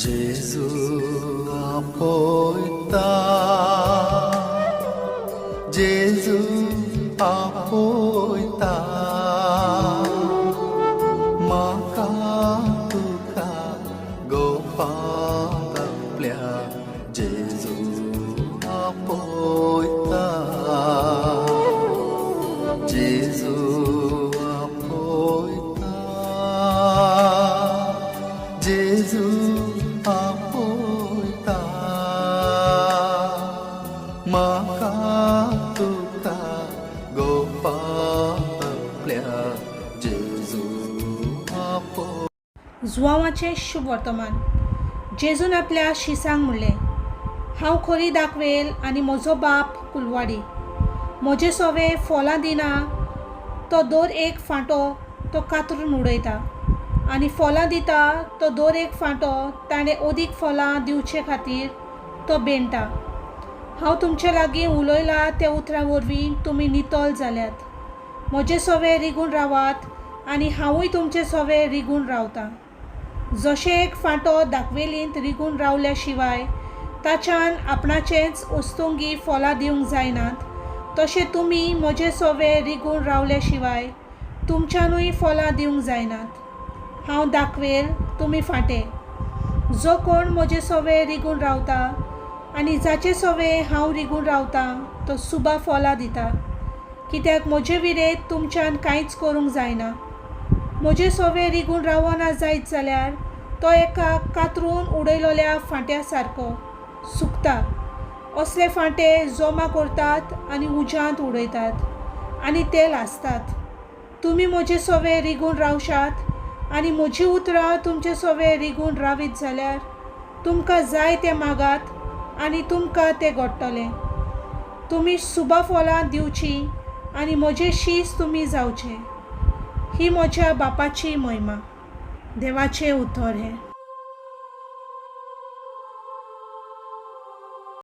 जेजू आपयता, जेजू आपयता, म्हाका तुका गोपाळ आपल्या जेजू आपयता, जेजू आपयता, जेजू आपयता, म्हाका तुका गोपाळ आपल्या जेजू आपयता. जुवांवाचें शुभ वर्तमान. जेजून आपल्या शिसांक म्हणलें, हांव खरी दाखवेल आनी म्हजो बाप कुलवाडी. म्हजे सोवे फळां दिना तो दर एक फांटो तो कातरून उडयता, आनी फळां दिता तो दर एक फांटो ताणें अदीक फळां दिवचे खातीर तो बेंडटा. हांव तुमचे लागीं उलयलां त्या उतरां वरवीं तुमी नितोल जाल्यात. म्हजे सोवे रिगून रावात आनी हांवूय तुमचे सोवे रिगून रावतां. जशें एक फांटो दाखवेलींत रिगून रावल्या शिवाय ताच्यान आपणाचेंच उस्तुंगी फळां दिवंक जायनात, तशें तुमी म्हजे सोवे रिगून रावल्या शिवाय तुमच्यानूय फळां दिवंक जायनात. हांव दाखवेल, तुमी फांटे. जो कोण म्हजे सोवे रिगून रावता आनी जाचे सोवे हांव रिगून रावतां तो सुबा फळां दिता, कित्याक म्हजे विरेंत तुमच्यान कांयच करूंक जायना. म्हजे सोवे रिगून रावना जायत जाल्यार तो एका कातरून उडयलोल्या फांट्या सारको सुकता. असले फांटे जमा करतात आनी उज्यांत उडयतात आनी ते लासतात. तुमी म्हजे सोवे रिगून रावशात आनी म्हजी उतरां तुमचे सोवे रिगून रावीत जाल्यार तुमकां जाय तें मागात आनी तुमकां तें घडटलें. तुमी सुबा फळां दिवची आनी म्हजे शीस तुमी जावचे. ही म्हज्या बापाची महिमा. देवाचें उतर हें.